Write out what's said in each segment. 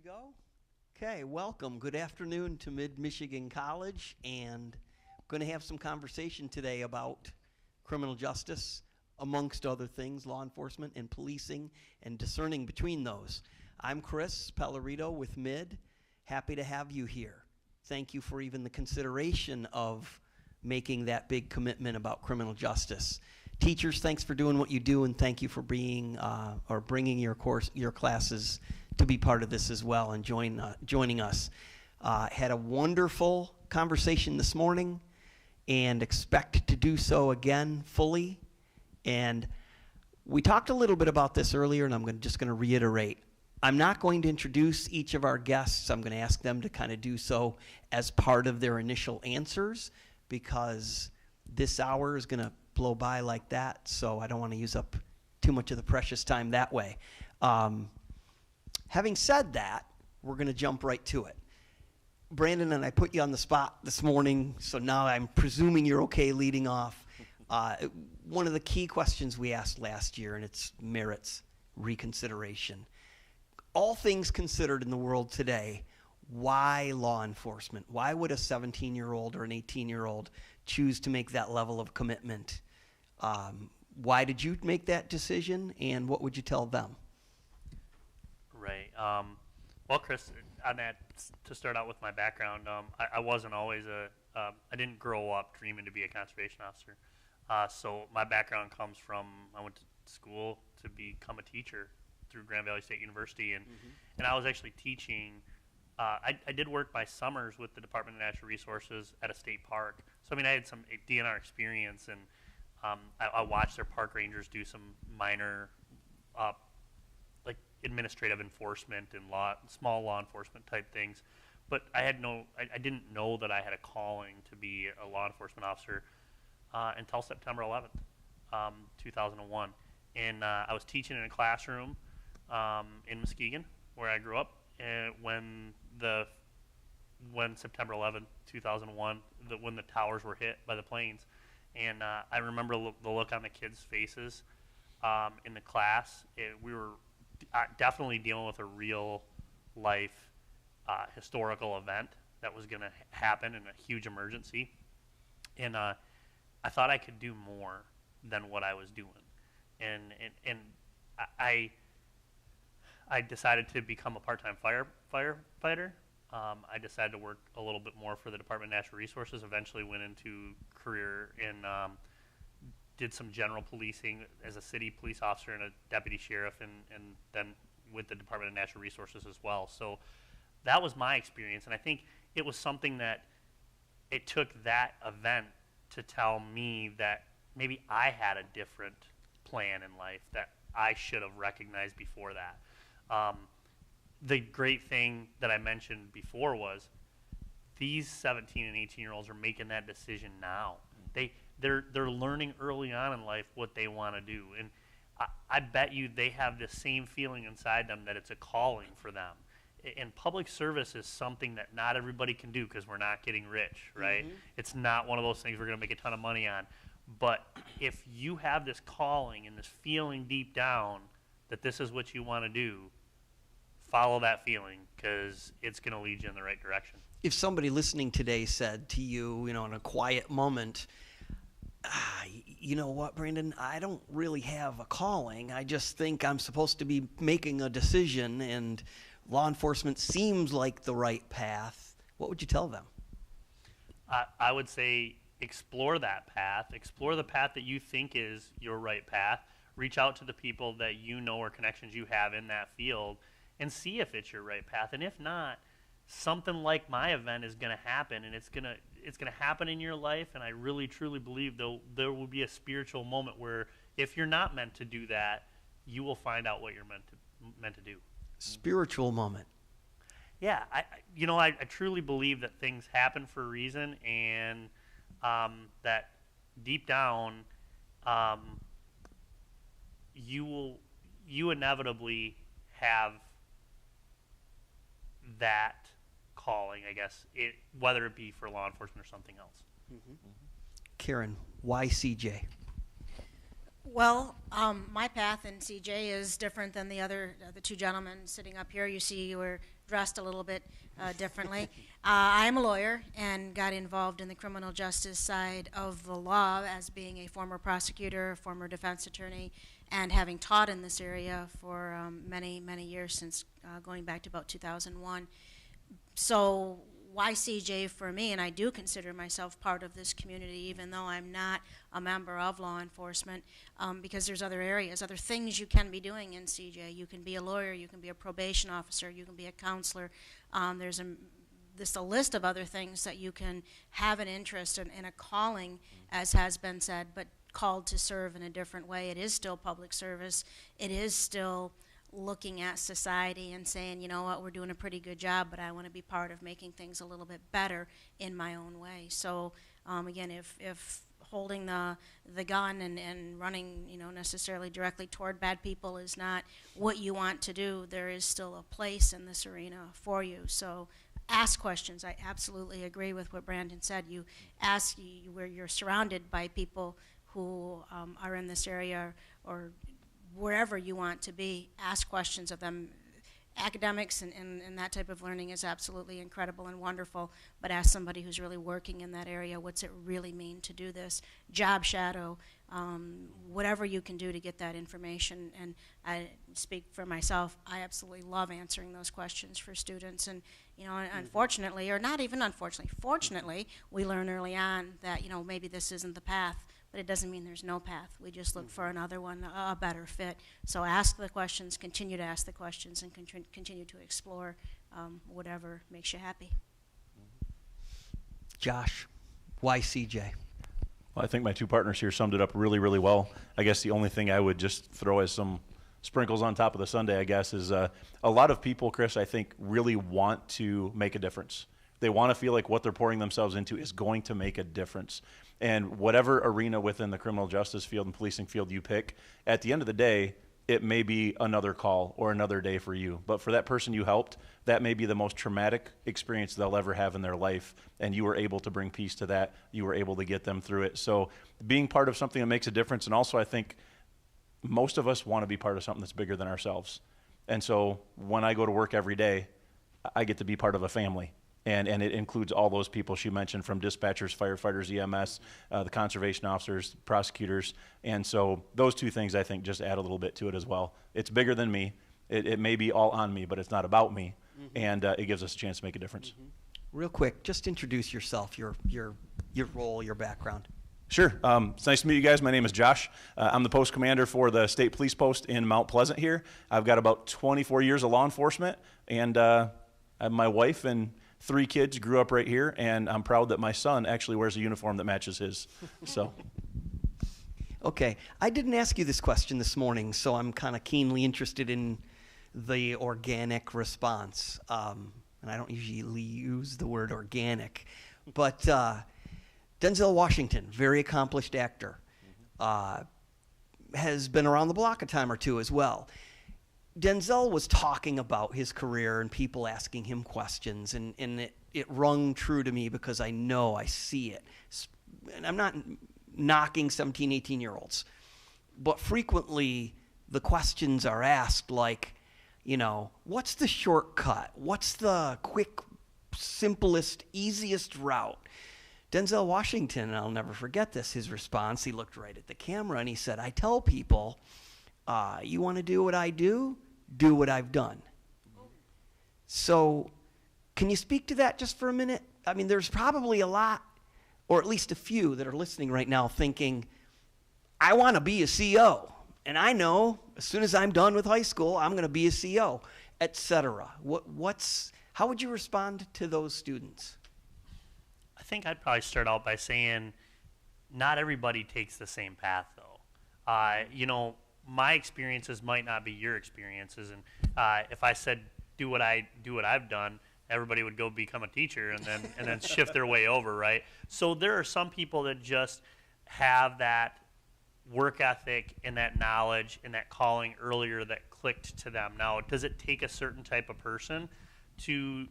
go? Okay, welcome. Good afternoon to Mid-Michigan College, and I'm going to have some conversation today about criminal justice, amongst other things, law enforcement and policing, and discerning between those. I'm Chris Pellerito with MID. Happy to have you here. Thank you for even the consideration of making that big commitment about criminal justice. Teachers, thanks for doing what you do, and thank you for being bringing your classes to be part of this as well and joining us. Had a wonderful conversation this morning and expect to do so again fully. And we talked a little bit about this earlier, and I'm just going to reiterate. I'm not going to introduce each of our guests. I'm going to ask them to kind of do so as part of their initial answers, because this hour is going to blow by like that, so I don't want to use up too much of the precious time that way. Having said that, we're going to jump right to it. Brandon and I put you on the spot this morning, so now I'm presuming you're okay leading off. One of the key questions we asked last year, and it merits reconsideration. All things considered in the world today, why law enforcement? Why would a 17-year-old or an 18-year-old choose to make that level of commitment? Why did you make that decision, and what would you tell them? Right. Well, Chris, on that, to start out with my background, I wasn't always I didn't grow up dreaming to be a conservation officer. So my background comes from, I went to school to become a teacher through Grand Valley State University, and I was actually teaching. I did work by summers with the Department of Natural Resources at a state park. So, I mean, I had some DNR experience, and I watched their park rangers do some minor like administrative enforcement and small law enforcement type things. But I didn't know that I had a calling to be a law enforcement officer until September 11th, 2001. And I was teaching in a classroom in Muskegon, where I grew up, and when September 11th, 2001, when the towers were hit by the planes. And I remember the look on the kids' faces in the class. We were definitely dealing with a real life historical event that was going to happen in a huge emergency. And I thought I could do more than what I was doing. And I decided to become a part-time firefighter. I decided to work a little bit more for the Department of Natural Resources, eventually went into career and did some general policing as a city police officer and a deputy sheriff, and then with the Department of Natural Resources as well. So that was my experience, and I think it was something that it took that event to tell me that maybe I had a different plan in life that I should have recognized before that. The great thing that I mentioned before was these 17 and 18-year-olds are making that decision now. They're learning early on in life what they want to do, and I bet you they have the same feeling inside them that it's a calling for them. And public service is something that not everybody can do because we're not getting rich, right? Mm-hmm. It's not one of those things we're going to make a ton of money on. But if you have this calling and this feeling deep down that this is what you want to do, follow that feeling, because it's going to lead you in the right direction. If somebody listening today said to you, in a quiet moment, you know what, Brandon, I don't really have a calling. I just think I'm supposed to be making a decision, and law enforcement seems like the right path, what would you tell them? I would say explore that path. Explore the path that you think is your right path. Reach out to the people that you know or connections you have in that field, and see if it's your right path. And if not, something like my event is going to happen, and it's going to happen in your life. And I really truly believe there will be a spiritual moment where, if you're not meant to do that, you will find out what you're meant to do. Spiritual moment. Yeah, I truly believe that things happen for a reason, and that deep down, you inevitably have that calling, I guess, whether it be for law enforcement or something else. Mm-hmm. Karen, why CJ? Well, My path in CJ is different than the two gentlemen sitting up here. You see, you were dressed a little bit differently. I am a lawyer and got involved in the criminal justice side of the law as being a former prosecutor, former defense attorney, and having taught in this area for many, many years, since going back to about 2001. So why CJ for me? And I do consider myself part of this community, even though I'm not a member of law enforcement, because there's other areas, other things you can be doing in CJ. You can be a lawyer, you can be a probation officer, you can be a counselor. There's a list of other things that you can have an interest in a calling, as has been said, but called to serve in a different way. It is still public service. It is still looking at society and saying, you know what, we're doing a pretty good job, but I want to be part of making things a little bit better in my own way. So again, if holding the gun and running, necessarily directly toward bad people is not what you want to do, there is still a place in this arena for you. So ask questions. I absolutely agree with what Brandon said. You ask where you're surrounded by people who are in this area or wherever you want to be, ask questions of them. Academics and that type of learning is absolutely incredible and wonderful, but ask somebody who's really working in that area, what's it really mean to do this? Job shadow, whatever you can do to get that information. And I speak for myself, I absolutely love answering those questions for students. And unfortunately, or not even unfortunately, fortunately, we learn early on that maybe this isn't the path. But it doesn't mean there's no path. We just look for another one, a better fit. So ask the questions, continue to ask the questions, and continue to explore whatever makes you happy. Josh, why CJ? Well, I think my two partners here summed it up really, really well. I guess the only thing I would just throw as some sprinkles on top of the sundae, I guess, is a lot of people, Chris, I think, really want to make a difference. They want to feel like what they're pouring themselves into is going to make a difference. And whatever arena within the criminal justice field and policing field you pick, at the end of the day, it may be another call or another day for you. But for that person you helped, that may be the most traumatic experience they'll ever have in their life. And you were able to bring peace to that. You were able to get them through it. So being part of something that makes a difference, and also I think most of us want to be part of something that's bigger than ourselves. And so when I go to work every day, I get to be part of a family. And it includes all those people she mentioned, from dispatchers, firefighters, EMS, the conservation officers, prosecutors. And so those two things, I think, just add a little bit to it as well. It's bigger than me. It may be all on me, but it's not about me. Mm-hmm. And it gives us a chance to make a difference. Mm-hmm. Real quick, just introduce yourself, your role, your background. Sure. It's nice to meet you guys. My name is Josh. I'm the post commander for the state police post in Mount Pleasant here. I've got about 24 years of law enforcement, and I have my wife and 3 kids, grew up right here, and I'm proud that my son actually wears a uniform that matches his. So, okay, I didn't ask you this question this morning, so I'm kind of keenly interested in the organic response. And I don't usually use the word organic, but Denzel Washington, very accomplished actor, has been around the block a time or two as well. Denzel was talking about his career and people asking him questions, and it rung true to me because I know, I see it. And I'm not knocking 17, 18-year-olds, but frequently the questions are asked like, what's the shortcut? What's the quick, simplest, easiest route? Denzel Washington, I'll never forget this, his response, he looked right at the camera and he said, I tell people, you want to do what I do what I've done. So can you speak to that just for a minute? I mean, there's probably a lot, or at least a few that are listening right now thinking, I want to be a CO. And I know as soon as I'm done with high school, I'm going to be a CO, etc. How would you respond to those students? I think I'd probably start out by saying not everybody takes the same path, though. My experiences might not be your experiences, and if I said do what I've done, everybody would go become a teacher and then shift their way over, right? So there are some people that just have that work ethic and that knowledge and that calling earlier that clicked to them. Now, does it take a certain type of person to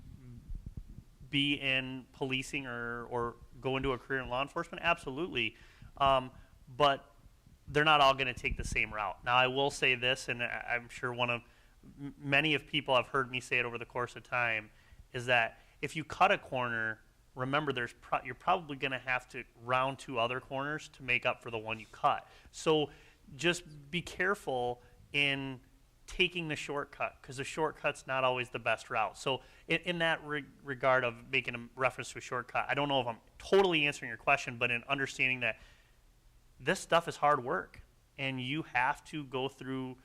be in policing or go into a career in law enforcement? Absolutely. But they're not all going to take the same route. Now, I will say this, and I'm sure many of people have heard me say it over the course of time, is that if you cut a corner, remember you're probably going to have to round 2 other corners to make up for the one you cut. So just be careful in taking the shortcut, because the shortcut's not always the best route. So in that regard of making a reference to a shortcut, I don't know if I'm totally answering your question, but in understanding that this stuff is hard work, and you have to go through,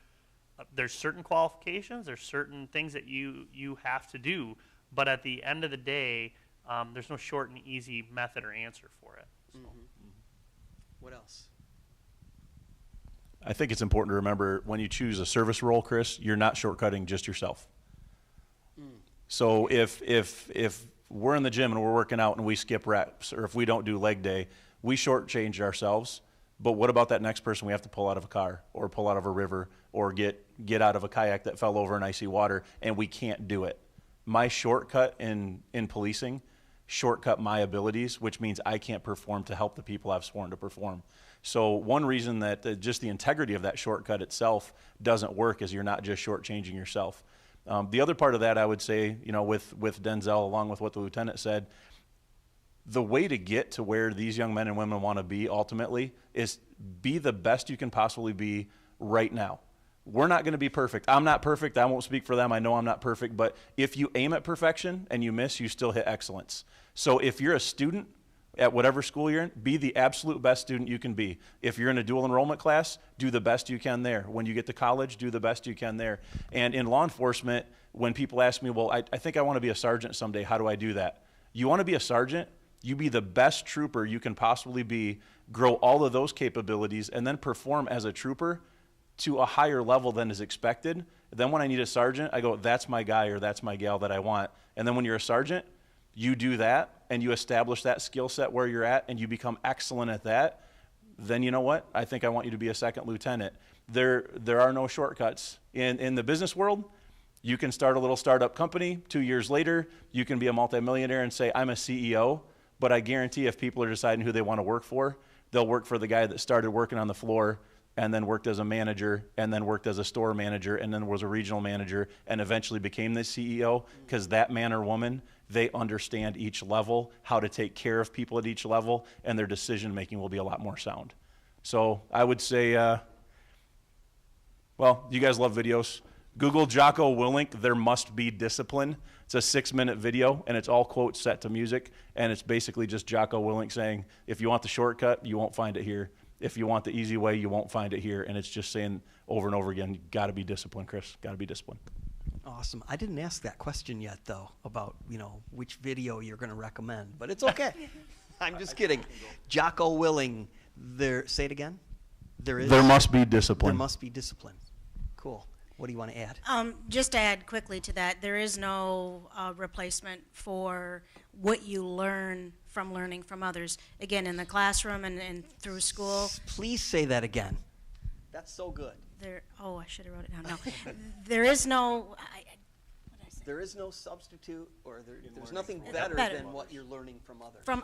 there's certain qualifications, there's certain things that you have to do, but at the end of the day, there's no short and easy method or answer for it. So. What else? I think it's important to remember when you choose a service role, Chris, you're not shortcutting just yourself. So if we're in the gym and we're working out and we skip reps, or if we don't do leg day, we shortchange ourselves. But what about that next person we have to pull out of a car or pull out of a river or get out of a kayak that fell over in icy water, and we can't do it? My shortcut in policing shortcut my abilities, which means I can't perform to help the people I've sworn to perform. So one reason that just the integrity of that shortcut itself doesn't work is you're not just shortchanging yourself. The other part of that, I would say, with Denzel, along with what the lieutenant said, the way to get to where these young men and women want to be ultimately is be the best you can possibly be right now. We're not going to be perfect. I'm not perfect. I won't speak for them. I know I'm not perfect. But if you aim at perfection and you miss, you still hit excellence. So if you're a student at whatever school you're in, be the absolute best student you can be. If you're in a dual enrollment class, do the best you can there. When you get to college, do the best you can there. And in law enforcement, when people ask me, well, I think I want to be a sergeant someday, how do I do that? You want to be a sergeant? You be the best trooper you can possibly be, grow all of those capabilities, and then perform as a trooper to a higher level than is expected. Then when I need a sergeant, I go, that's my guy or that's my gal that I want. And then when you're a sergeant, you do that and you establish that skill set where you're at and you become excellent at that. Then you know what? I think I want you to be a second lieutenant. There are no shortcuts. In the business world, you can start a little startup company. 2 years later, you can be a multimillionaire and say, I'm a CEO. But I guarantee if people are deciding who they want to work for, they'll work for the guy that started working on the floor and then worked as a manager and then worked as a store manager and then was a regional manager and eventually became the CEO, because that man or woman, they understand each level, how to take care of people at each level, and their decision making will be a lot more sound. So I would say, well, you guys love videos. Google Jocko Willink, There Must Be Discipline. It's a 6-minute video, and it's all quotes set to music, and it's basically just Jocko Willink saying, if you want the shortcut, you won't find it here. If you want the easy way, you won't find it here. And it's just saying over and over again, you got to be disciplined, Chris. Got to be disciplined. Awesome. I didn't ask that question yet, though, about, which video you're going to recommend. But it's okay. I'm just kidding. Jocko Willink, say it again? There must be discipline. There must be discipline. Cool. What do you want to add? Just to add quickly to that, there is no replacement for what you learn from learning from others. Again, in the classroom and through school. Please say that again. That's so good. I should have wrote it down. No, there is no. There is no substitute, or there's nothing better than what you're learning from others. From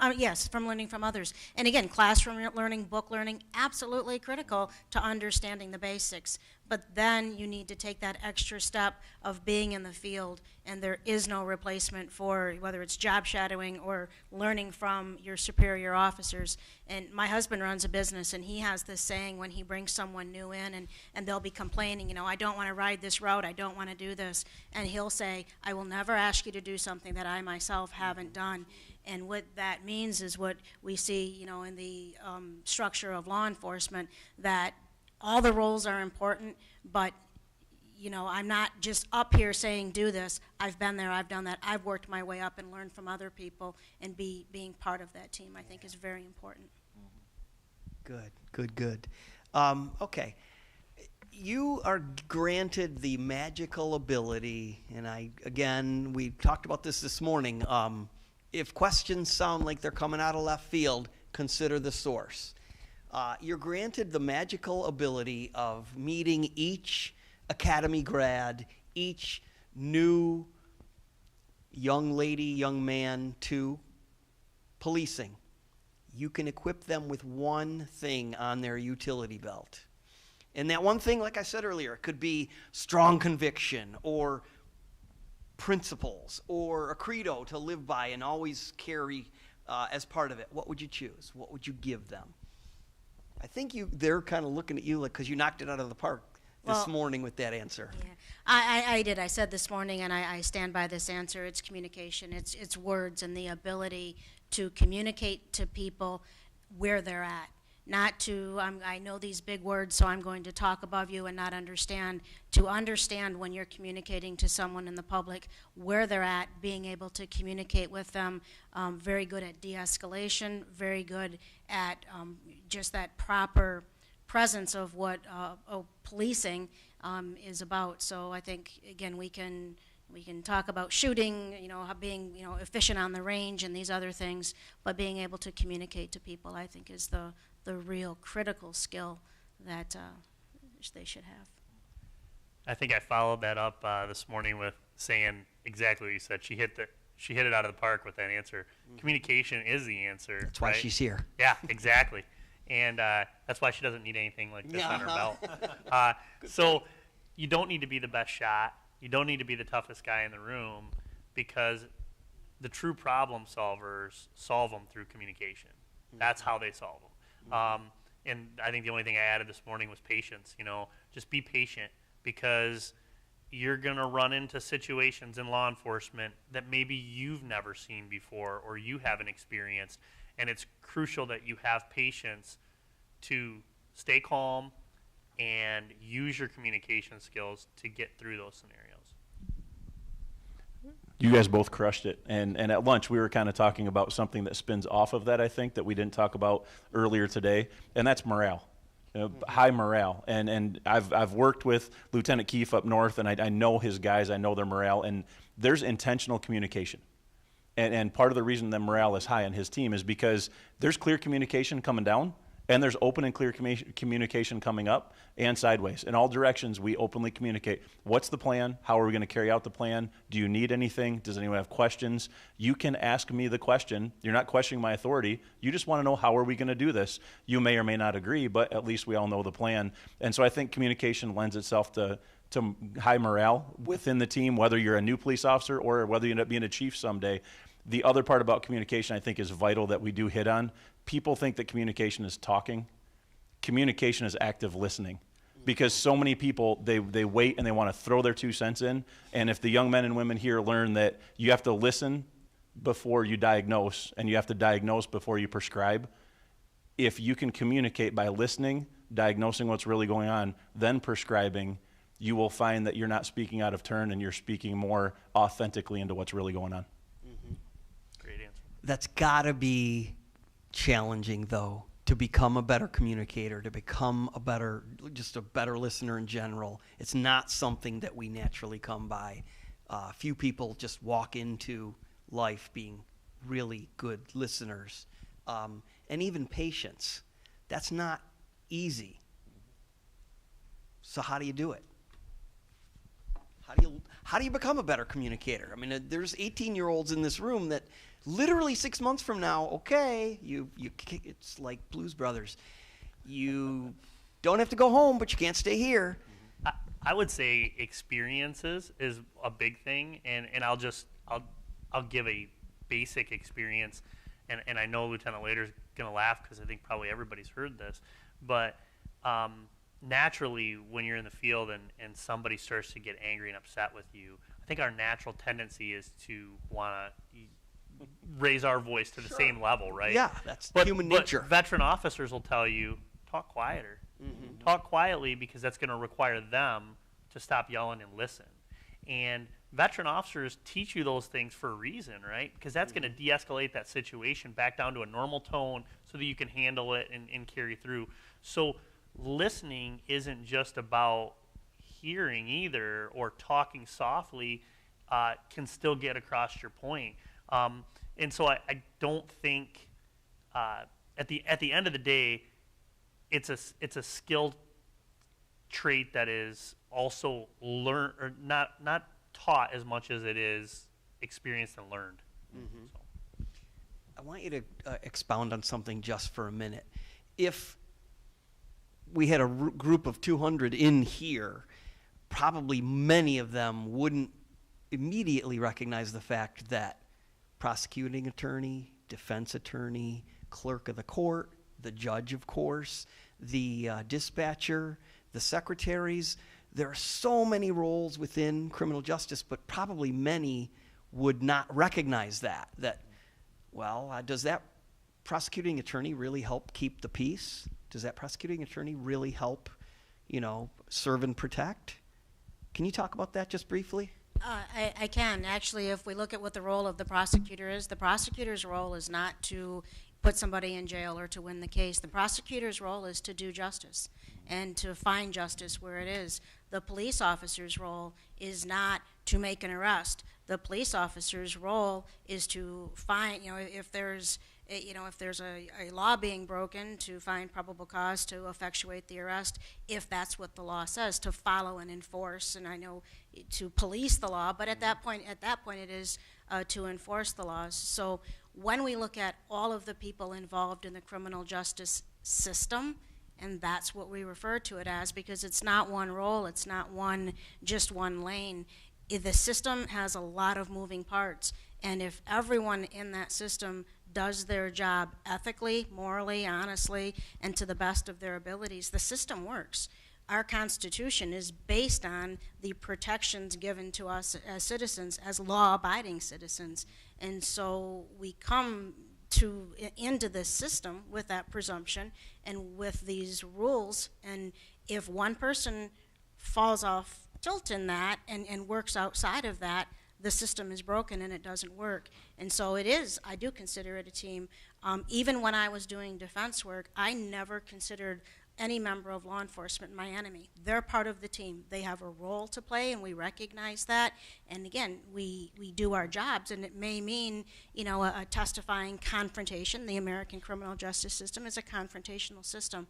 learning from others. And again, classroom learning, book learning, absolutely critical to understanding the basics. But then you need to take that extra step of being in the field, and there is no replacement for whether it's job shadowing or learning from your superior officers. And my husband runs a business, and he has this saying when he brings someone new in, and they'll be complaining, I don't want to ride this route, I don't want to do this. And he'll say, I will never ask you to do something that I myself haven't done. And what that means is what we see, in the structure of law enforcement, that all the roles are important, but I'm not just up here saying do this. I've been there, I've done that. I've worked my way up and learned from other people, and being part of that team, I think, is very important. Good. Okay. You are granted the magical ability, and we talked about this morning. If questions sound like they're coming out of left field, consider the source. You're granted the magical ability of meeting each academy grad, each new young lady, young man to policing. you can equip them with one thing on their utility belt. And that one thing, like I said earlier, it could be strong conviction or principles or a credo to live by and always carry as part of it. What would you choose? What would you give them? I think they're kind of looking at you like because you knocked it out of the park this morning with that answer. Yeah, I did. I said this morning, and I stand by this answer. It's communication. It's words and the ability to communicate to people where they're at. Not to, I know these big words, so I'm going to talk above you and not understand. To understand when you're communicating to someone in the public where they're at, being able to communicate with them, very good at de-escalation, very good at just that proper presence of what policing is about. So I think, again, we can talk about shooting, being efficient on the range and these other things, but being able to communicate to people, I think, is the real critical skill that they should have. I think I followed that up this morning with saying exactly what you said. She hit it out of the park with that answer. Communication is the answer. That's why she's here. Yeah, exactly. And that's why she doesn't need anything like this on her belt. So you don't need to be the best shot. You don't need to be the toughest guy in the room, because the true problem solvers solve them through communication. That's how they solve them. And I think the only thing I added this morning was patience. Just be patient, because you're going to run into situations in law enforcement that maybe you've never seen before or you haven't experienced. And it's crucial that you have patience to stay calm and use your communication skills to get through those scenarios. You guys both crushed it. And at lunch, we were kind of talking about something that spins off of that, I think, that we didn't talk about earlier today, and that's morale. High morale. And I've worked with Lieutenant Keefe up north, and I know his guys. I know their morale. And there's intentional communication. And part of the reason that morale is high on his team is because there's clear communication coming down, and there's open and clear communication coming up and sideways. In all directions, we openly communicate. What's the plan? How are we going to carry out the plan? Do you need anything? Does anyone have questions? You can ask me the question. You're not questioning my authority. You just want to know, how are we going to do this? You may or may not agree, but at least we all know the plan. And so I think communication lends itself to high morale within the team, whether you're a new police officer or whether you end up being a chief someday. The other part about communication I think is vital that we do hit on. People think that communication is talking. Communication is active listening, because so many people, they wait and they want to throw their 2 cents in. And if the young men and women here learn that you have to listen before you diagnose and you have to diagnose before you prescribe, if you can communicate by listening, diagnosing what's really going on, then prescribing, you will find that you're not speaking out of turn and you're speaking more authentically into what's really going on. Great answer. That's got to be challenging, though, to become a better communicator, to become just a better listener in general. It's not something that we naturally come by. Few people just walk into life being really good listeners. And even patience. That's not easy. So how do you do it? How do you become a better communicator? I mean, there's 18-year-olds in this room that literally 6 months from now, okay, it's like Blues Brothers. You don't have to go home, but you can't stay here. I would say experiences is a big thing, and I'll give a basic experience, and I know Lieutenant Lader's gonna laugh because I think probably everybody's heard this, but naturally when you're in the field and somebody starts to get angry and upset with you, I think our natural tendency is to want to raise our voice to the same level, right? Yeah, that's human nature. But veteran officers will tell you, talk quieter. Talk quietly, because that's going to require them to stop yelling and listen. And veteran officers teach you those things for a reason, right? Because that's going to de-escalate that situation back down to a normal tone so that you can handle it and carry through. So listening isn't just about hearing either, or talking softly can still get across your point. And so I don't think at the end of the day, it's a skilled trait that is also learned, or not taught as much as it is experienced and learned. So. I want you to expound on something just for a minute. If we had a group of 200 in here, probably many of them wouldn't immediately recognize the fact that prosecuting attorney, defense attorney, clerk of the court, the judge, of course, the dispatcher, the secretaries, there are so many roles within criminal justice, but probably many would not recognize that, well, does that prosecuting attorney really help keep the peace? Does that prosecuting attorney really help, serve and protect? Can you talk about that just briefly? I can. Actually, if we look at what the role of the prosecutor is, the prosecutor's role is not to put somebody in jail or to win the case. The prosecutor's role is to do justice and to find justice where it is. The police officer's role is not to make an arrest. The police officer's role is to find, if there's a law being broken, to find probable cause to effectuate the arrest, if that's what the law says, to follow and enforce, and I know to police the law, but at that point it is to enforce the laws. So when we look at all of the people involved in the criminal justice system, and that's what we refer to it as, because it's not one role, it's not just one lane. The system has a lot of moving parts, and if everyone in that system does their job ethically, morally, honestly, and to the best of their abilities, the system works. Our Constitution is based on the protections given to us as citizens, as law-abiding citizens, and so we come into this system with that presumption and with these rules, and if one person falls off tilt in that and works outside of that, the system is broken and it doesn't work. And so I do consider it a team. Even when I was doing defense work, I never considered any member of law enforcement my enemy. They're part of the team. They have a role to play, and we recognize that. And again, we do our jobs, and it may mean, a testifying confrontation. The American criminal justice system is a confrontational system,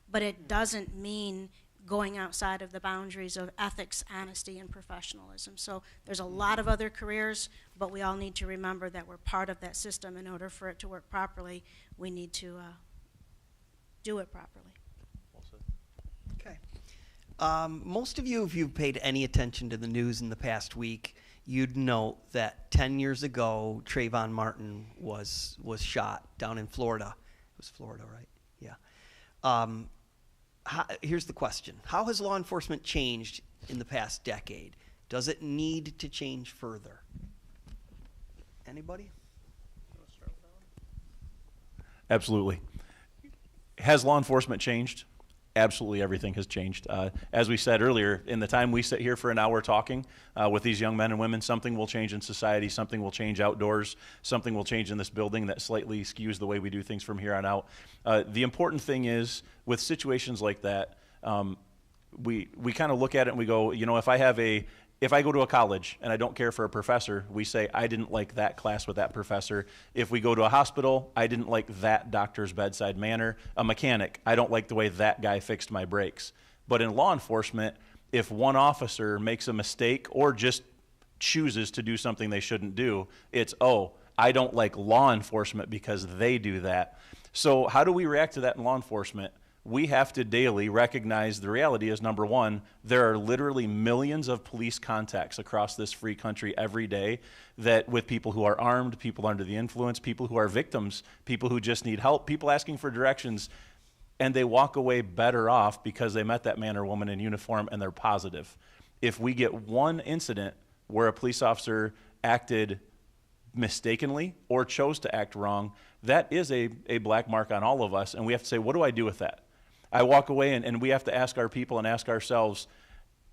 but it doesn't mean going outside of the boundaries of ethics, honesty, and professionalism. So there's a lot of other careers, but we all need to remember that we're part of that system. In order for it to work properly, we need to do it properly. Okay. Most of you, if you've paid any attention to the news in the past week, you'd note that 10 years ago, Trayvon Martin was shot down in Florida. It was Florida, right? Yeah. Here's the question. How has law enforcement changed in the past decade? Does it need to change further? Anybody? Absolutely. Has law enforcement changed? Absolutely everything has changed. As we said earlier, in the time we sit here for an hour talking with these young men and women, something will change in society, something will change outdoors, something will change in this building that slightly skews the way we do things from here on out. The important thing is, with situations like that, we kind of look at it and we go, if I go to a college and I don't care for a professor, we say, I didn't like that class with that professor. If we go to a hospital, I didn't like that doctor's bedside manner. A mechanic, I don't like the way that guy fixed my brakes. But in law enforcement, if one officer makes a mistake or just chooses to do something they shouldn't do, it's, I don't like law enforcement because they do that. So how do we react to that in law enforcement? We have to daily recognize the reality is, number one, there are literally millions of police contacts across this free country every day that with people who are armed, people under the influence, people who are victims, people who just need help, people asking for directions, and they walk away better off because they met that man or woman in uniform and they're positive. If we get one incident where a police officer acted mistakenly or chose to act wrong, that is a black mark on all of us, and we have to say, what do I do with that? I walk away and we have to ask our people and ask ourselves,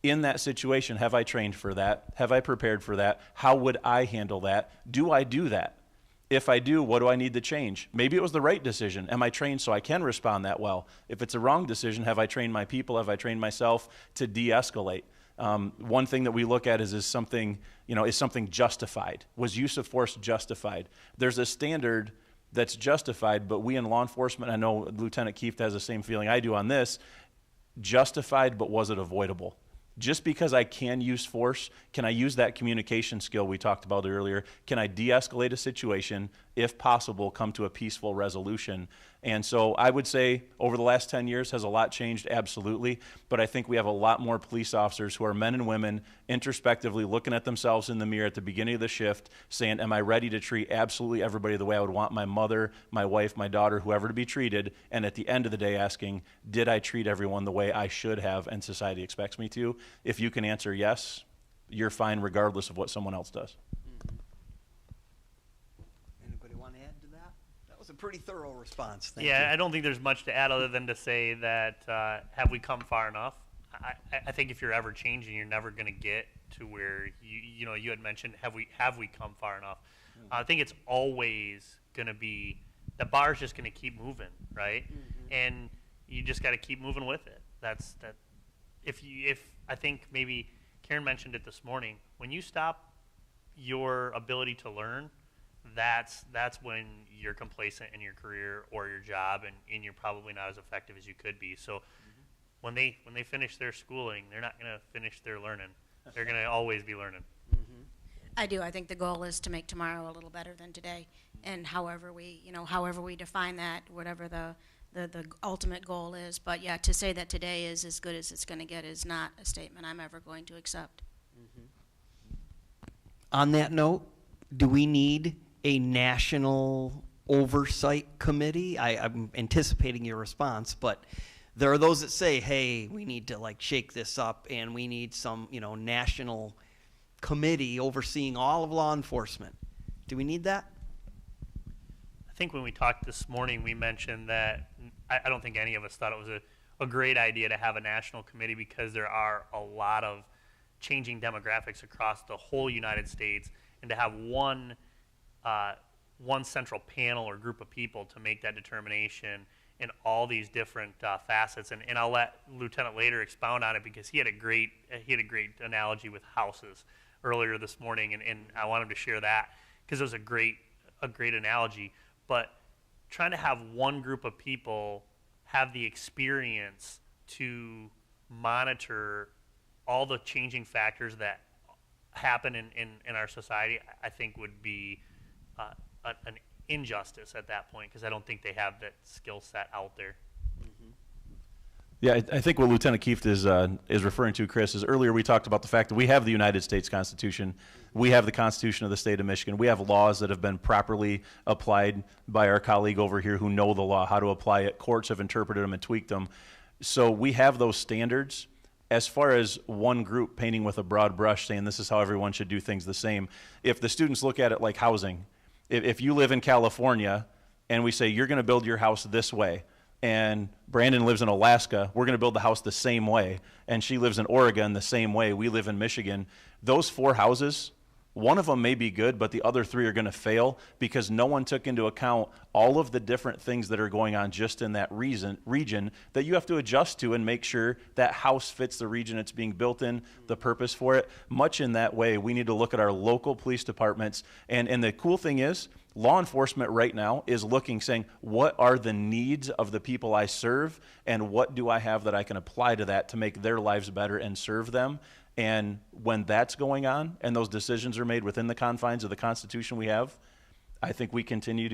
in that situation, have I trained for that? Have I prepared for that? How would I handle that? Do I do that? If I do, what do I need to change? Maybe it was the right decision. Am I trained so I can respond that well? If it's a wrong decision, have I trained my people? Have I trained myself to de-escalate? One thing that we look at is something justified? Was use of force justified? There's a standard that's justified, but we in law enforcement, I know Lieutenant Kieft has the same feeling I do on this, justified, but was it avoidable? just because I can use force, can I use that communication skill we talked about earlier? Can I de-escalate a situation, if possible, come to a peaceful resolution? And so I would say over the last 10 years, has a lot changed? Absolutely. But I think we have a lot more police officers who are men and women introspectively looking at themselves in the mirror at the beginning of the shift, saying, am I ready to treat absolutely everybody the way I would want my mother, my wife, my daughter, whoever to be treated? And at the end of the day asking, did I treat everyone the way I should have and society expects me to? If you can answer yes, you're fine regardless of what someone else does. Anybody want to add to that? That was a pretty thorough response. Thank Yeah, you. I don't think there's much to add other than to say that have we come far enough? I think if you're ever changing, you're never going to get to where you had mentioned have we come far enough? I think it's always going to be the bar's just going to keep moving, right? And you just got to keep moving with it. That's that. If I think maybe Karen mentioned it this morning, when you stop your ability to learn, that's when you're complacent in your career or your job, and you're probably not as effective as you could be. So when they finish their schooling, they're not going to finish their learning. They're going to always be learning. I do. I think the goal is to make tomorrow a little better than today, and however we define that, whatever the ultimate goal is. But yeah, to say that today is as good as it's going to get is not a statement I'm ever going to accept. On that note, do we need a national oversight committee? I'm anticipating your response, but there are those that say, hey, we need to shake this up and we need some, national committee overseeing all of law enforcement. Do we need that? I think when we talked this morning, we mentioned that I don't think any of us thought it was a great idea to have a national committee because there are a lot of changing demographics across the whole United States, and to have one central panel or group of people to make that determination in all these different facets. And I'll let Lieutenant later expound on it because he had a great analogy with houses earlier this morning, and I want him to share that because it was a great analogy. But trying to have one group of people have the experience to monitor all the changing factors that happen in our society, I think would be an injustice at that point because I don't think they have that skill set out there. Yeah, I think what Lieutenant Kieft is referring to, Chris, is earlier we talked about the fact that we have the United States Constitution, we have the Constitution of the state of Michigan, we have laws that have been properly applied by our colleague over here who know the law, how to apply it. Courts have interpreted them and tweaked them. So we have those standards. As far as one group painting with a broad brush saying this is how everyone should do things the same, if the students look at it like housing, if you live in California and we say you're going to build your house this way, and Brandon lives in Alaska, we're going to build the house the same way, and she lives in Oregon the same way, we live in Michigan, those 4 houses, one of them may be good, but the other 3 are going to fail because no one took into account all of the different things that are going on just in that region that you have to adjust to and make sure that house fits the region it's being built in, the purpose for it. Much in that way, we need to look at our local police departments. And the cool thing is, law enforcement right now is looking, saying, what are the needs of the people I serve, and what do I have that I can apply to that to make their lives better and serve them? And when that's going on and those decisions are made within the confines of the Constitution we have, I think we continue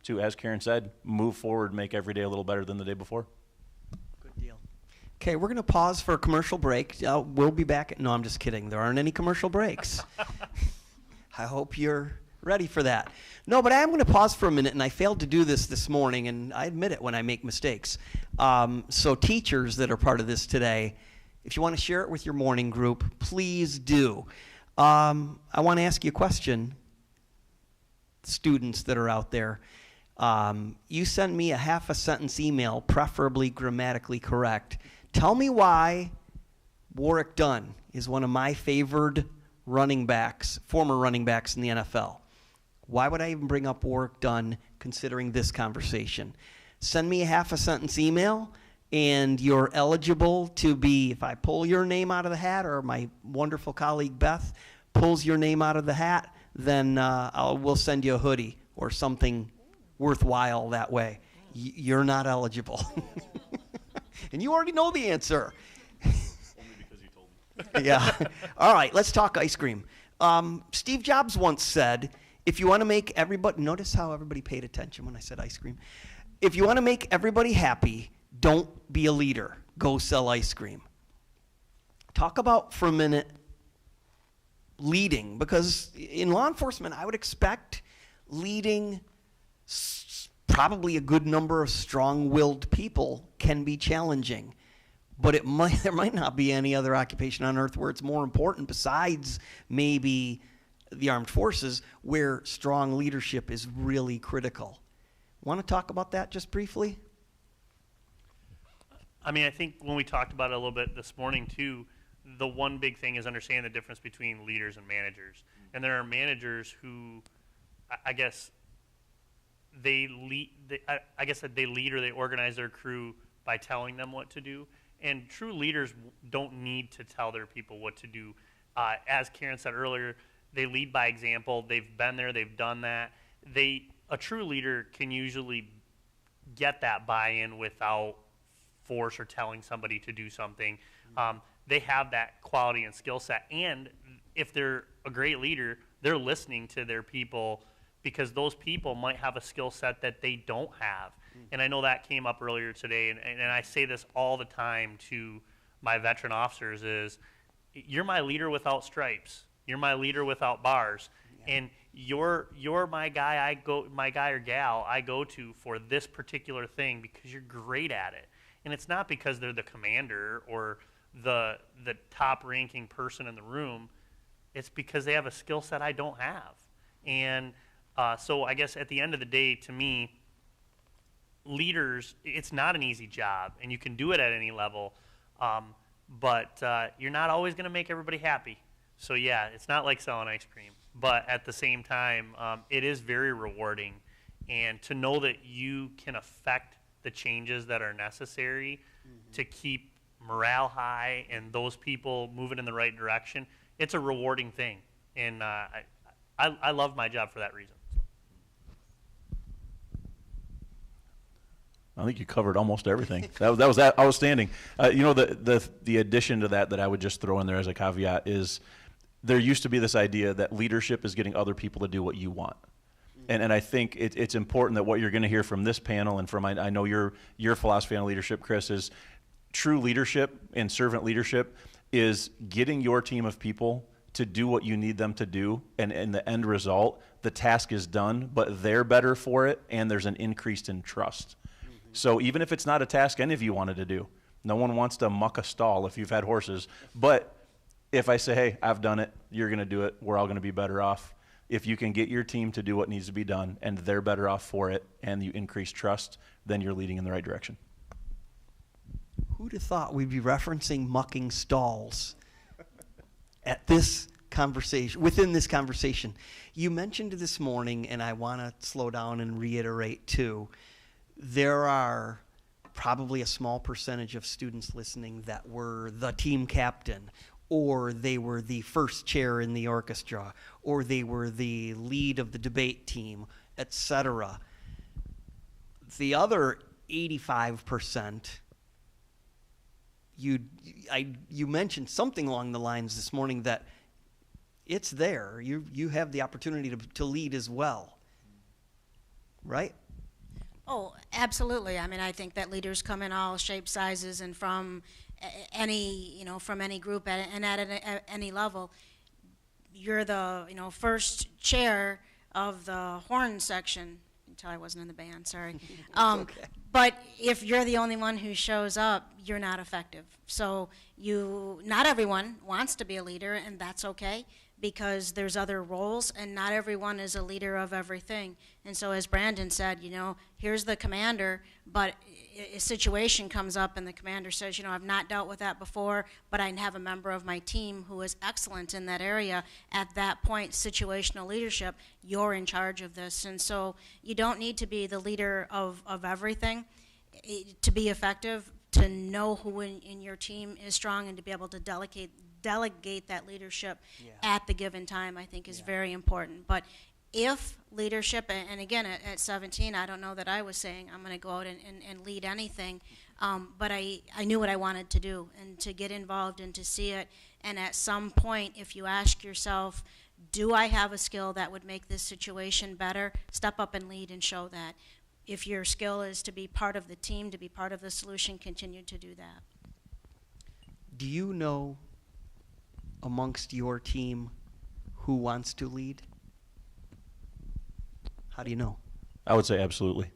to, as Karen said, move forward, make every day a little better than the day before. Good deal. Okay, we're going to pause for a commercial break. We'll be back. No, I'm just kidding. There aren't any commercial breaks. I hope you're ready for that. No, but I am going to pause for a minute, and I failed to do this morning, and I admit it when I make mistakes. So teachers that are part of this today, if you want to share it with your morning group, please do. I want to ask you a question, students that are out there. You send me a half a sentence email, preferably grammatically correct. Tell me why Warrick Dunn is one of my favored running backs, former running backs in the NFL. Why would I even bring up Warrick Dunn considering this conversation? Send me a half a sentence email, and you're eligible to be, if I pull your name out of the hat, or my wonderful colleague Beth pulls your name out of the hat, then we'll send you a hoodie or something worthwhile that way. You're not eligible. And you already know the answer. Only because you told me. Yeah. All right, let's talk ice cream. Steve Jobs once said, if you want to make everybody, notice how everybody paid attention when I said ice cream. If you want to make everybody happy, don't be a leader. Go sell ice cream. Talk about, for a minute, leading, because in law enforcement, I would expect leading probably a good number of strong-willed people can be challenging. But there might not be any other occupation on earth where it's more important, besides maybe the armed forces, where strong leadership is really critical. Want to talk about that just briefly? I mean, I think when we talked about it a little bit this morning too, the one big thing is understanding the difference between leaders and managers. And there are managers who, I guess, they lead. I guess that they lead or they organize their crew by telling them what to do. And true leaders don't need to tell their people what to do. As Karen said earlier, they lead by example. They've been there. They've done that. A true leader can usually get that buy-in without force or telling somebody to do something. They have that quality and skill set. And if they're a great leader, they're listening to their people, because those people might have a skill set that they don't have. And I know that came up earlier today, and I say this all the time to my veteran officers is, you're my leader without stripes. You're my leader without bars. Yeah. And you're my guy or gal I go to for this particular thing because you're great at it. And it's not because they're the commander or the top ranking person in the room. It's because they have a skill set I don't have. And so I guess at the end of the day, to me, leaders, it's not an easy job, and you can do it at any level, but you're not always going to make everybody happy. So yeah, it's not like selling ice cream, but at the same time, it is very rewarding. And to know that you can affect the changes that are necessary to keep morale high and those people moving in the right direction, it's a rewarding thing. And I love my job for that reason. I think you covered almost everything. that was outstanding. The addition to that I would just throw in there as a caveat is, there used to be this idea that leadership is getting other people to do what you want. And I think it's important that what you're going to hear from this panel and from, I know your philosophy on leadership, Chris, is true leadership and servant leadership is getting your team of people to do what you need them to do, and in the end result, the task is done, but they're better for it, and there's an increase in trust. So even if it's not a task any of you wanted to do, no one wants to muck a stall if you've had horses, but if I say, hey, I've done it, you're going to do it, we're all going to be better off. If you can get your team to do what needs to be done and they're better off for it and you increase trust, then you're leading in the right direction. Who'd have thought we'd be referencing mucking stalls at this conversation, within this conversation? You mentioned this morning, and I want to slow down and reiterate too, there are probably a small percentage of students listening that were the team captain, or they were the first chair in the orchestra, or they were the lead of the debate team, etc. The other 85%, you mentioned something along the lines this morning that it's there. You have the opportunity to lead as well, right? Oh, absolutely. I mean, I think that leaders come in all shapes, sizes, and from any group and at any level. You're the first chair of the horn section until I wasn't in the band. Sorry. Okay. But if you're the only one who shows up, you're not effective. So not everyone wants to be a leader, and that's okay, because there's other roles, and not everyone is a leader of everything. And so as Brandon said, here's the commander, but a situation comes up and the commander says, I've not dealt with that before, but I have a member of my team who is excellent in that area. At that point, situational leadership, you're in charge of this. And so you don't need to be the leader of everything to be effective, to know who in your team is strong, and to be able to delegate that leadership at the given time, I think is very important. But if leadership, and again, at 17, I don't know that I was saying I'm going to go out and lead anything, but I knew what I wanted to do, and to get involved and to see it And at some point, if you ask yourself, do I have a skill that would make this situation better? Step up and lead and show that. If your skill is to be part of the team, to be part of the solution, continue to do that. Do you know amongst your team who wants to lead? How do you know? I would say absolutely.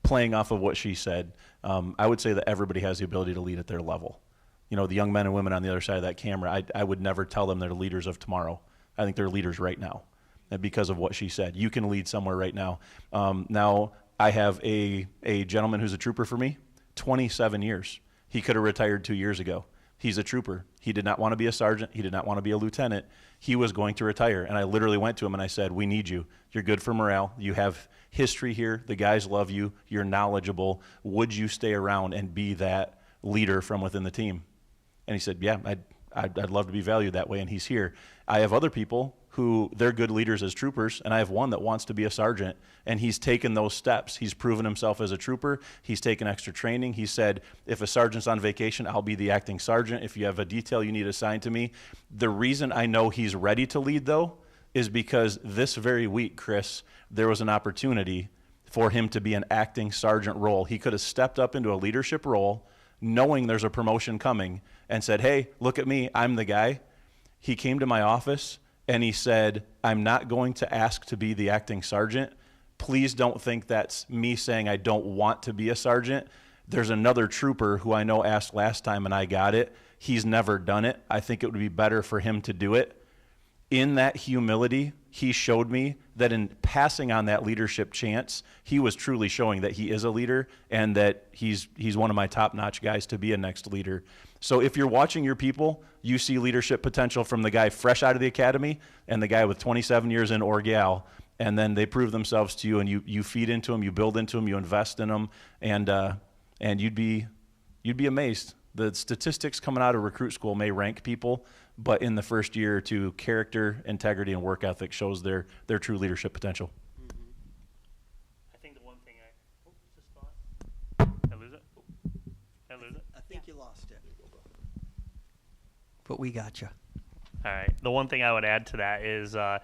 Playing off of what she said, I would say that everybody has the ability to lead at their level. You know, the young men and women on the other side of that camera, I would never tell them they're leaders of tomorrow. I think they're leaders right now. And because of what she said, you can lead somewhere right now. Now, I have a gentleman who's a trooper for me, 27 years. He could have retired 2 years ago. He's a trooper. He did not want to be a sergeant. He did not want to be a lieutenant. He was going to retire. And I literally went to him and I said, we need you. You're good for morale. You have history here. The guys love you. You're knowledgeable. Would you stay around and be that leader from within the team? And he said, yeah, I'd love to be valued that way. And he's here. I have other people who they're good leaders as troopers, and I have one that wants to be a sergeant, and he's taken those steps. He's proven himself as a trooper. He's taken extra training. He said, if a sergeant's on vacation, I'll be the acting sergeant. If you have a detail you need assigned to me. The reason I know he's ready to lead, though, is because this very week, Chris, there was an opportunity for him to be an acting sergeant role. He could have stepped up into a leadership role, knowing there's a promotion coming, and said, hey, look at me, I'm the guy. He came to my office, and he said, I'm not going to ask to be the acting sergeant. Please don't think that's me saying I don't want to be a sergeant. There's another trooper who I know asked last time, and I got it. He's never done it. I think it would be better for him to do it. In that humility, he showed me that in passing on that leadership chance, he was truly showing that he is a leader and that he's one of my top-notch guys to be a next leader. So if you're watching your people, you see leadership potential from the guy fresh out of the academy and the guy with 27 years in or gal, and then they prove themselves to you, and you feed into them, you build into them, you invest in them, and you'd be amazed. The statistics coming out of recruit school may rank people, but in the first year or two, character, integrity, and work ethic shows their true leadership potential. I think the one thing just thought. Did I lose it? Did I lose it? I think you lost it. But we got you. All right. The one thing I would add to that is, I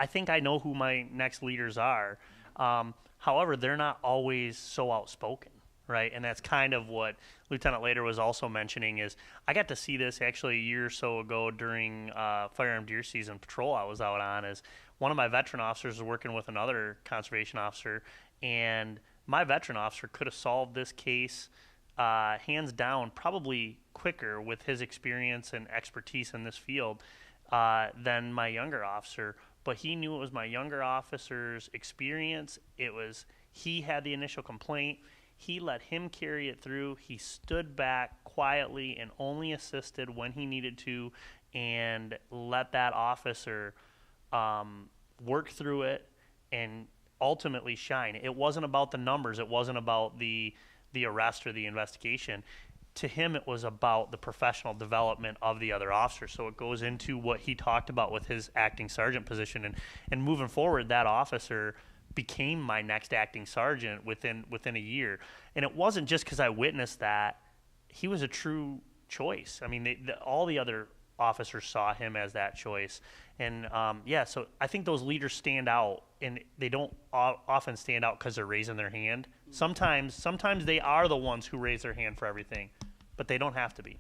think I know who my next leaders are. However, they're not always so outspoken, right? And that's kind of what Lieutenant Lader was also mentioning is I got to see this actually a year or so ago during firearm deer season patrol I was out on. Is one of my veteran officers was working with another conservation officer, and my veteran officer could have solved this case hands down probably quicker with his experience and expertise in this field than my younger officer. But he knew it was my younger officer's experience. He had the initial complaint. He let him carry it through. He stood back quietly and only assisted when he needed to, and let that officer work through it and ultimately shine. It wasn't about the numbers. It wasn't about the arrest or the investigation. To him, it was about the professional development of the other officer. So it goes into what he talked about with his acting sergeant position. And moving forward, that officer became my next acting sergeant within a year. And it wasn't just because I witnessed that. He was a true choice. I mean, all the other officers saw him as that choice. And, so I think those leaders stand out, and they don't often stand out because they're raising their hand. Sometimes they are the ones who raise their hand for everything, but they don't have to be.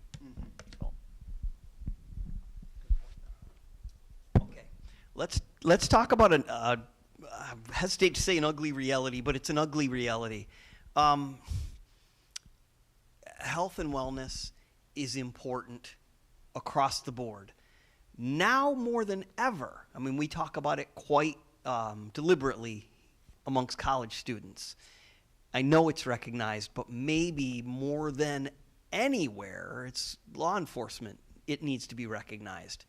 So. Okay, let's talk about I hesitate to say an ugly reality, but it's an ugly reality. Health and wellness is important across the board. Now more than ever, I mean, we talk about it quite deliberately amongst college students. I know it's recognized, but maybe more than anywhere, it's law enforcement. It needs to be recognized.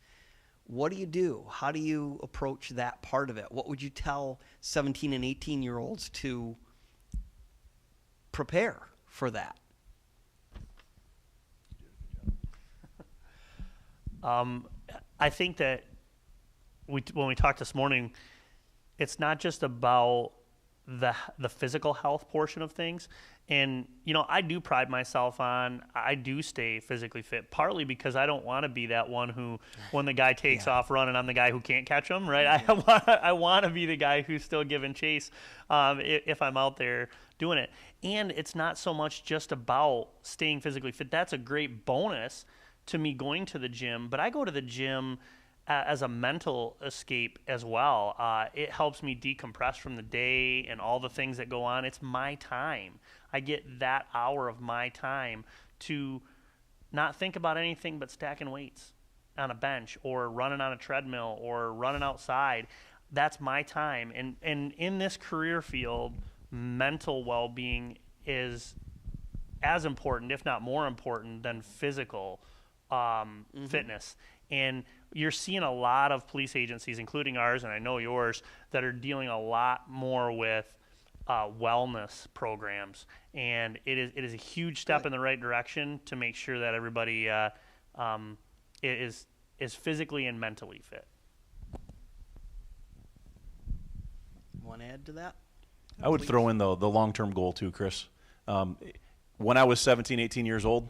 What do you do? How do you approach that part of it? What would you tell 17 and 18-year-olds to prepare for that? I think that when we talked this morning, it's not just about the physical health portion of things. And, you know, I do pride myself on, I do stay physically fit, partly because I don't want to be that one who, when the guy takes off running, I'm the guy who can't catch him, right? I want to be the guy who's still giving chase if I'm out there doing it. And it's not so much just about staying physically fit. That's a great bonus to me going to the gym, but I go to the gym as a mental escape as well. It helps me decompress from the day and all the things that go on. It's my time. I get that hour of my time to not think about anything but stacking weights on a bench or running on a treadmill or running outside. That's my time. And in this career field, mental well-being is as important, if not more important, than physical fitness. And you're seeing a lot of police agencies, including ours, and I know yours, that are dealing a lot more with wellness programs, and it is a huge step in the right direction to make sure that everybody is physically and mentally fit. Want to add to that? I would throw in the long-term goal too, Chris. When I was 17, 18 years old,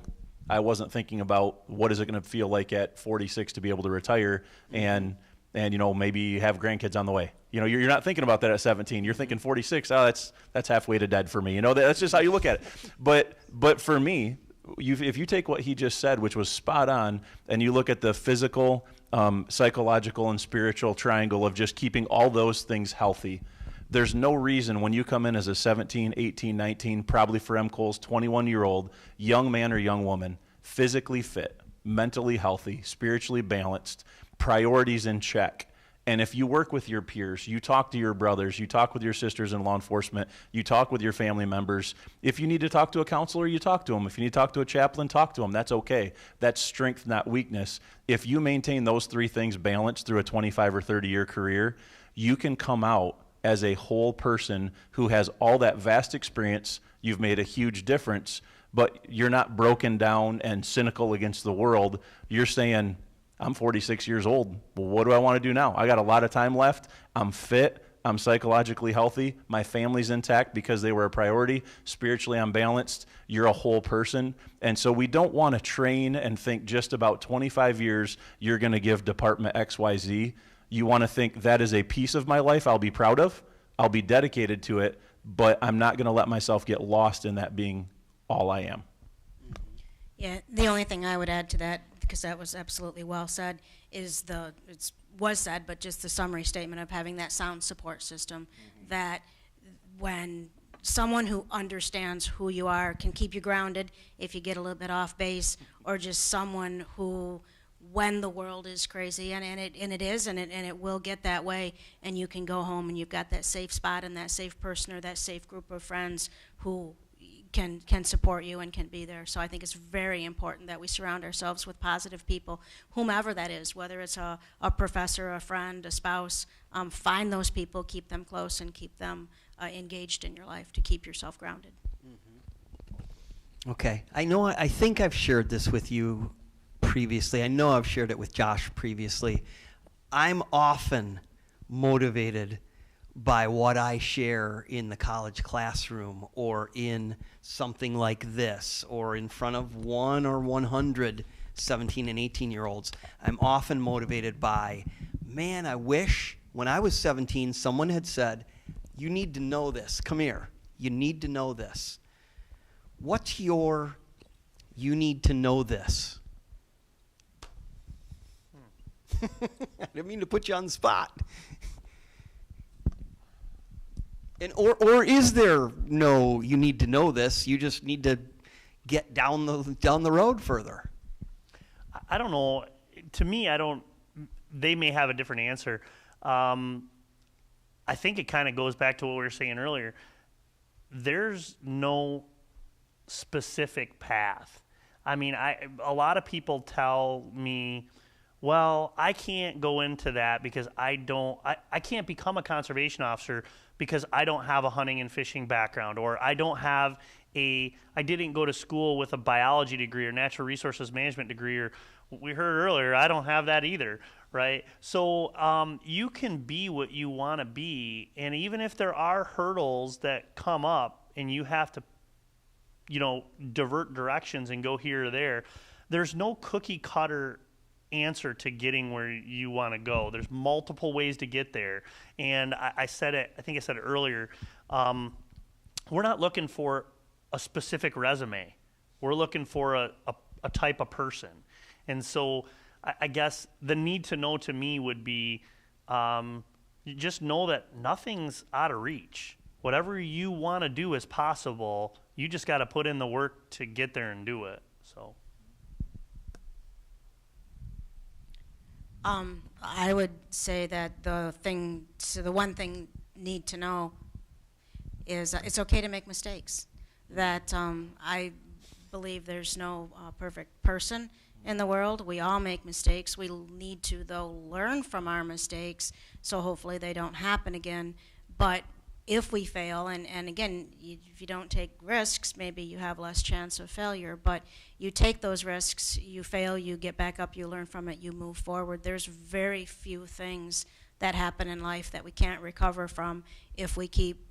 I wasn't thinking about what is it going to feel like at 46 to be able to retire and you know, maybe have grandkids on the way. You know, you're not thinking about that at 17. You're thinking 46. Oh, that's halfway to dead for me. You know, that's just how you look at it. But for me, if you take what he just said, which was spot on, and you look at the physical, psychological, and spiritual triangle of just keeping all those things healthy, there's no reason when you come in as a 17, 18, 19, probably for M. Cole's 21-year-old young man or young woman, physically fit, mentally healthy, spiritually balanced, priorities in check. And if you work with your peers, you talk to your brothers, you talk with your sisters in law enforcement, you talk with your family members. If you need to talk to a counselor, you talk to them. If you need to talk to a chaplain, talk to them. That's okay. That's strength, not weakness. If you maintain those three things balanced through a 25 or 30-year career, you can come out as a whole person who has all that vast experience. You've made a huge difference, but you're not broken down and cynical against the world. You're saying, I'm 46 years old. Well, what do I want to do now? I got a lot of time left. I'm fit. I'm psychologically healthy. My family's intact because they were a priority. Spiritually, I'm balanced. You're a whole person. And so we don't want to train and think just about 25 years you're going to give Department XYZ. You want to think that is a piece of my life I'll be proud of. I'll be dedicated to it, but I'm not going to let myself get lost in that being all I am. Yeah, the only thing I would add to that, because that was absolutely well said, is was said, but just the summary statement of having that sound support system, that when someone who understands who you are can keep you grounded if you get a little bit off base, or just someone who, when the world is crazy, and it will get that way, and you can go home and you've got that safe spot and that safe person or that safe group of friends who can support you and can be there. So I think it's very important that we surround ourselves with positive people, whomever that is, whether it's a professor, a friend, a spouse. Find those people, keep them close, and keep them engaged in your life to keep yourself grounded. Okay. I think I've shared this with you previously. I know I've shared it with Josh previously. I'm often motivated by what I share in the college classroom, or in something like this, or in front of 1 or 100 17 and 18-year-olds. I'm often motivated by, man, I wish when I was 17 someone had said, you need to know this. Come here. You need to know this. What's your you need to know this? I didn't mean to put you on the spot. And or is there no you need to know this? You just need to get down the road further. I don't know. To me, they may have a different answer. I think it kind of goes back to what we were saying earlier. There's no specific path. I mean, a lot of people tell me, well, I can't go into that because I can't become a conservation officer because I don't have a hunting and fishing background, or I didn't go to school with a biology degree or natural resources management degree, or we heard earlier, I don't have that either, right? So you can be what you want to be, and even if there are hurdles that come up and you have to divert directions and go here or there. There's no cookie cutter answer to getting where you want to go. There's multiple ways to get there. And I said it, I think I said it earlier, we're not looking for a specific resume. We're looking for a type of person. And so I guess the need to know to me would be, you just know that nothing's out of reach. Whatever you want to do is possible. You just got to put in the work to get there and do it. So. I would say that the one thing need to know is it's okay to make mistakes. That I believe there's no perfect person in the world. We all make mistakes. We need to, though, learn from our mistakes, so hopefully they don't happen again. But if we fail, and again, if you don't take risks, maybe you have less chance of failure, but you take those risks, you fail, you get back up, you learn from it, you move forward. There's very few things that happen in life that we can't recover from if we keep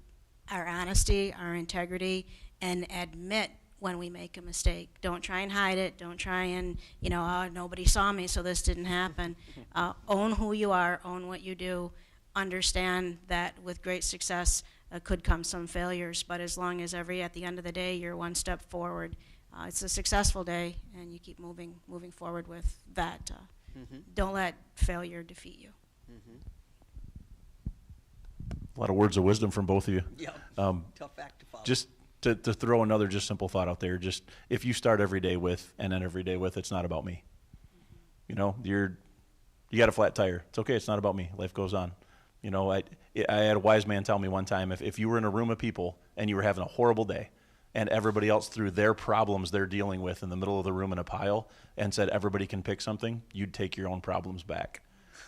our honesty, our integrity, and admit when we make a mistake. Don't try and hide it. Don't try and, oh, nobody saw me, so this didn't happen. Own who you are, own what you do. Understand that with great success could come some failures, but as long as at the end of the day, you're one step forward, it's a successful day, and you keep moving forward with that. Don't let failure defeat you. A lot of words of wisdom from both of you. Yeah. Tough act to follow. Just to throw another just simple thought out there, just if you start every day with, and end every day with, it's not about me. You got a flat tire. It's okay. It's not about me. Life goes on. I had a wise man tell me one time, if you were in a room of people and you were having a horrible day and everybody else threw their problems they're dealing with in the middle of the room in a pile and said everybody can pick something, you'd take your own problems back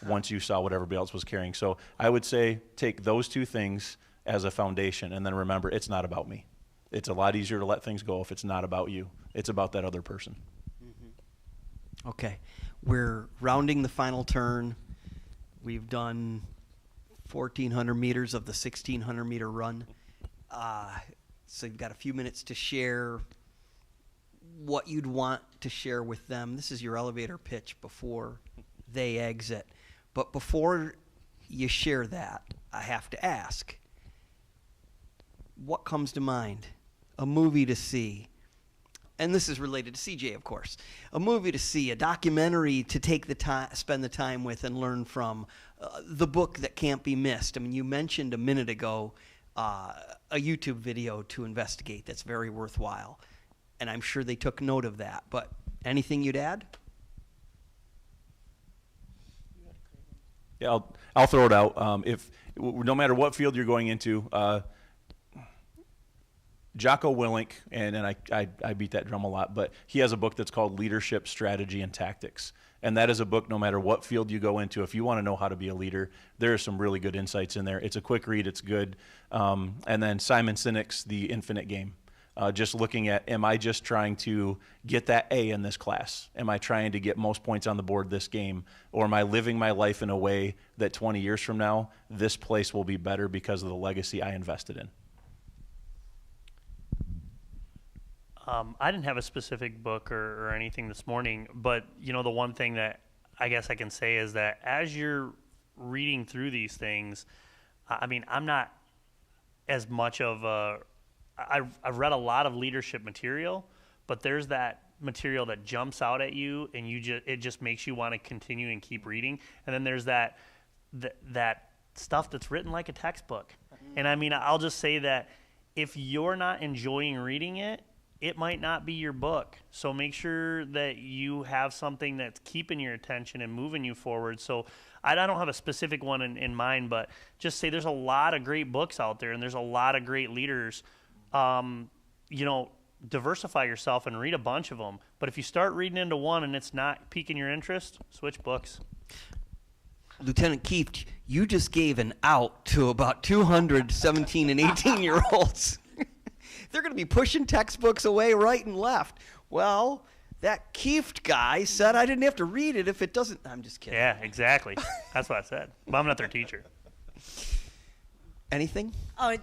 once you saw what everybody else was carrying. So I would say take those two things as a foundation, and then remember, it's not about me. It's a lot easier to let things go if it's not about you. It's about that other person. Okay. We're rounding the final turn. We've done 1,400 meters of the 1,600-meter run. So you've got a few minutes to share what you'd want to share with them. This is your elevator pitch before they exit. But before you share that, I have to ask, what comes to mind? A movie to see. And this is related to CJ, of course. A movie to see, a documentary to take the time, spend the time with and learn from, the book that can't be missed. I mean, you mentioned a minute ago a YouTube video to investigate that's very worthwhile. And I'm sure they took note of that. But anything you'd add? Yeah, I'll throw it out. No matter what field you're going into, Jocko Willink, and I beat that drum a lot, but he has a book that's called Leadership, Strategy, and Tactics. And that is a book no matter what field you go into. If you want to know how to be a leader, there are some really good insights in there. It's a quick read. It's good. And then Simon Sinek's The Infinite Game. Just looking at, am I just trying to get that A in this class? Am I trying to get most points on the board this game? Or am I living my life in a way that 20 years from now, this place will be better because of the legacy I invested in? I didn't have a specific book or anything this morning, but the one thing that I guess I can say is that as you're reading through these things, I mean, I'm not as much of I've read a lot of leadership material, but there's that material that jumps out at you, and it just makes you want to continue and keep reading. And then there's that stuff that's written like a textbook. And I mean, I'll just say that if you're not enjoying reading it, it might not be your book. So make sure that you have something that's keeping your attention and moving you forward. So I don't have a specific one in mind, but just say there's a lot of great books out there, and there's a lot of great leaders. Diversify yourself and read a bunch of them. But if you start reading into one and it's not piquing your interest, switch books. Lieutenant Keefe, you just gave an out to about 200 17 and 18-year-olds. They're going to be pushing textbooks away right and left. Well, that Keefe guy said I didn't have to read it if it doesn't. I'm just kidding. Yeah, exactly. That's what I said. But I'm not their teacher. Anything? Oh,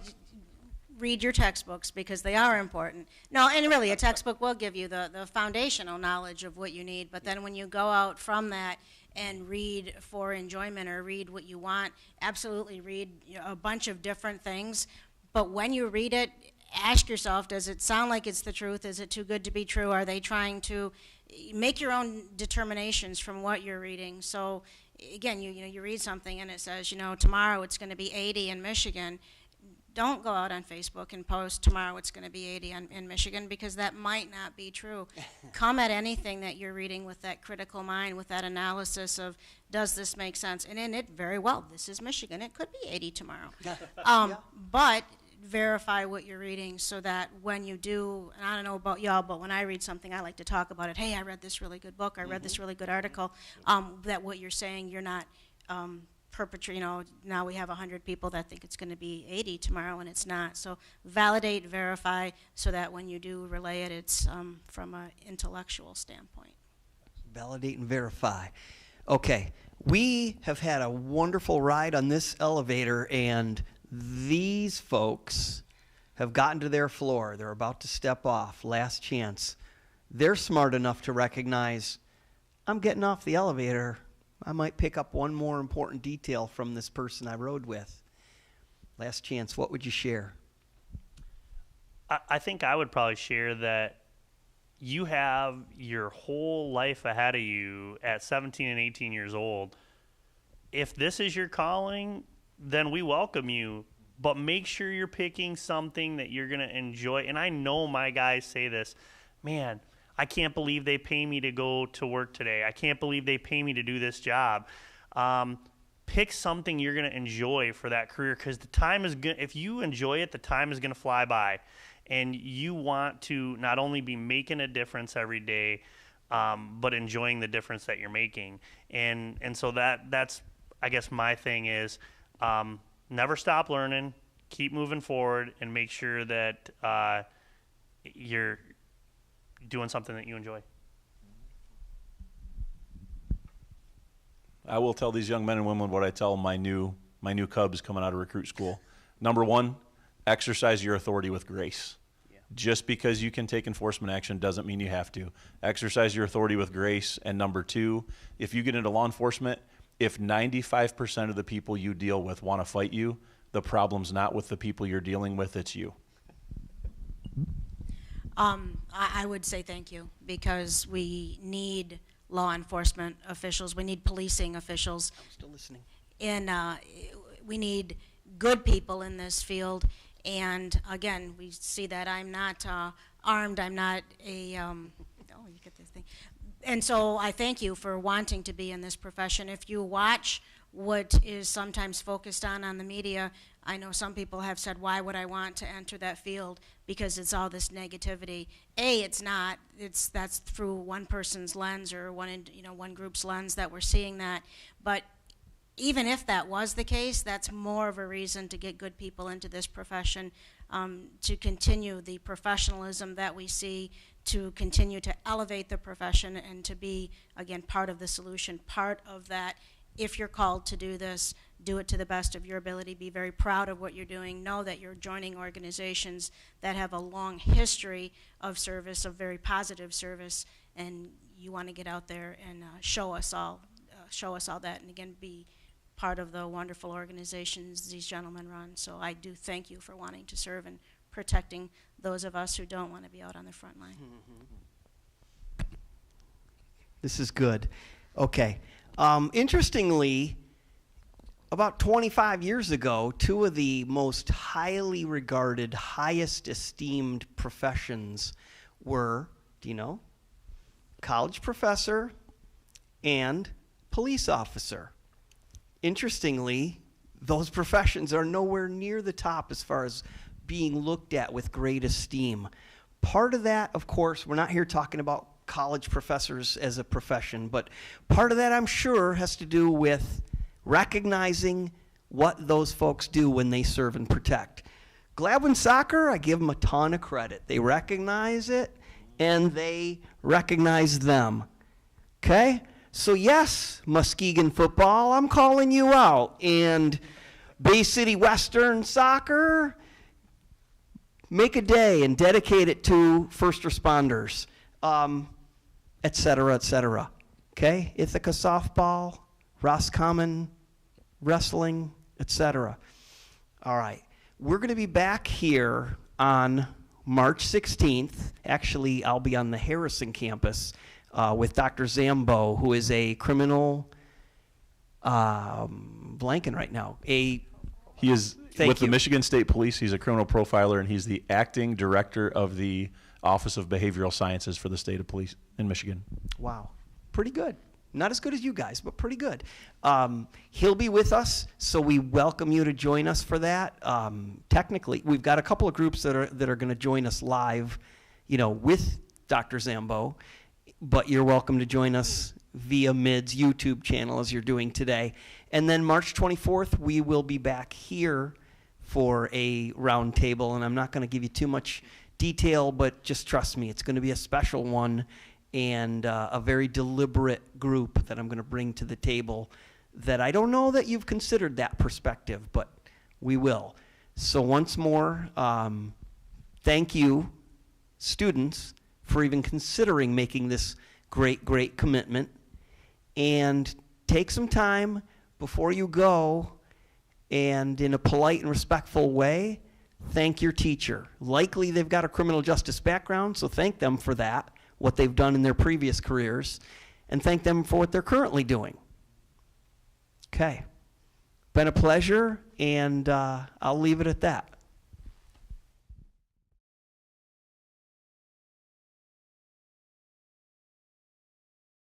read your textbooks because they are important. No, and really, a textbook will give you the foundational knowledge of what you need, but then when you go out from that and read for enjoyment or read what you want, absolutely read a bunch of different things. But when you read it, ask yourself, does it sound like it's the truth? Is it too good to be true? Are they trying to make your own determinations from what you're reading? So again, you read something and it says, tomorrow it's going to be 80 in Michigan. Don't go out on Facebook and post tomorrow it's going to be 80 in Michigan, because that might not be true. Come at anything that you're reading with that critical mind, with that analysis of, does this make sense? And in it, very well, this is Michigan. It could be 80 tomorrow. But verify what you're reading so that when you do, and I don't know about y'all, but when I read something, I like to talk about it. Hey, I read this really good book. I read this really good article. That what you're saying, you're not now we have 100 people that think it's going to be 80 tomorrow, and it's not. So validate, verify, so that when you do relay it, it's from an intellectual standpoint. Validate and verify. Okay, we have had a wonderful ride on this elevator, and these folks have gotten to their floor. They're about to step off, last chance. They're smart enough to recognize, I'm getting off the elevator. I might pick up one more important detail from this person I rode with. Last chance, what would you share? I think I would probably share that you have your whole life ahead of you at 17 and 18 years old. If this is your calling, then we welcome you, but make sure you're picking something that you're going to enjoy. And I know my guys say this, man, I can't believe they pay me to go to work today. I can't believe they pay me to do this job. Pick something you're going to enjoy for that career, because the time is good. If you enjoy it, the time is going to fly by, and you want to not only be making a difference every day, but enjoying the difference that you're making. And so that's I guess my thing is, never stop learning, keep moving forward, and make sure that you're doing something that you enjoy. I will tell these young men and women what I tell my new Cubs coming out of recruit school. Number one, exercise your authority with grace. Yeah. Just because you can take enforcement action doesn't mean you have to. Exercise your authority with grace. And number two, if you get into law enforcement, if 95% of the people you deal with want to fight you, the problem's not with the people you're dealing with, it's you. I would say thank you, because we need law enforcement officials. We need policing officials. I'm still listening. And we need good people in this field. And again, we see that I'm not armed. I'm not a, oh, you get this thing. And so I thank you for wanting to be in this profession. If you watch what is sometimes focused on the media, I know some people have said, why would I want to enter that field? Because it's all this negativity. It's not. That's through one person's lens, or one group's lens that we're seeing that. But even if that was the case, that's more of a reason to get good people into this profession, to continue the professionalism that we see, to continue to elevate the profession, and to be, again, part of the solution, part of that. If you're called to do this, do it to the best of your ability. Be very proud of what you're doing. Know that you're joining organizations that have a long history of service, of very positive service, and you want to get out there and show us all that, and again, be part of the wonderful organizations these gentlemen run. So I do thank you for wanting to serve and protecting those of us who don't want to be out on the front line. This is good. Okay. Interestingly, about 25 years ago, two of the most highly regarded, highest esteemed professions were, do you know, college professor and police officer. Interestingly, those professions are nowhere near the top as far as being looked at with great esteem. Part of that, of course, we're not here talking about college professors as a profession, but part of that, I'm sure, has to do with recognizing what those folks do when they serve and protect. Gladwin Soccer, I give them a ton of credit. They recognize it, and they recognize them. Okay? So yes, Muskegon football, I'm calling you out. And Bay City Western Soccer, make a day and dedicate it to first responders, et cetera, et cetera. Okay? Ithaca softball, Roscommon wrestling, et cetera. All right. We're going to be back here on March 16th. Actually, I'll be on the Harrison campus with Dr. Zambo, who is a criminal, blanking right now. He is with the Michigan State Police. He's a criminal profiler, and he's the acting director of the Office of Behavioral Sciences for the state of police in Michigan. Wow. Pretty good. Not as good as you guys, but pretty good. He'll be with us, so we welcome you to join us for that. Technically, we've got a couple of groups that are going to join us live, with Dr. Zambo, but you're welcome to join us via MID's YouTube channel as you're doing today. And then March 24th, we will be back here for a round table, and I'm not going to give you too much detail, but just trust me, it's going to be a special one and a very deliberate group that I'm going to bring to the table that I don't know that you've considered that perspective, but we will. So once more, thank you, students, for even considering making this great, great commitment. And take some time before you go and in a polite and respectful way, thank your teacher. Likely they've got a criminal justice background, so thank them for that, what they've done in their previous careers, and thank them for what they're currently doing. Okay. Been a pleasure, and I'll leave it at that.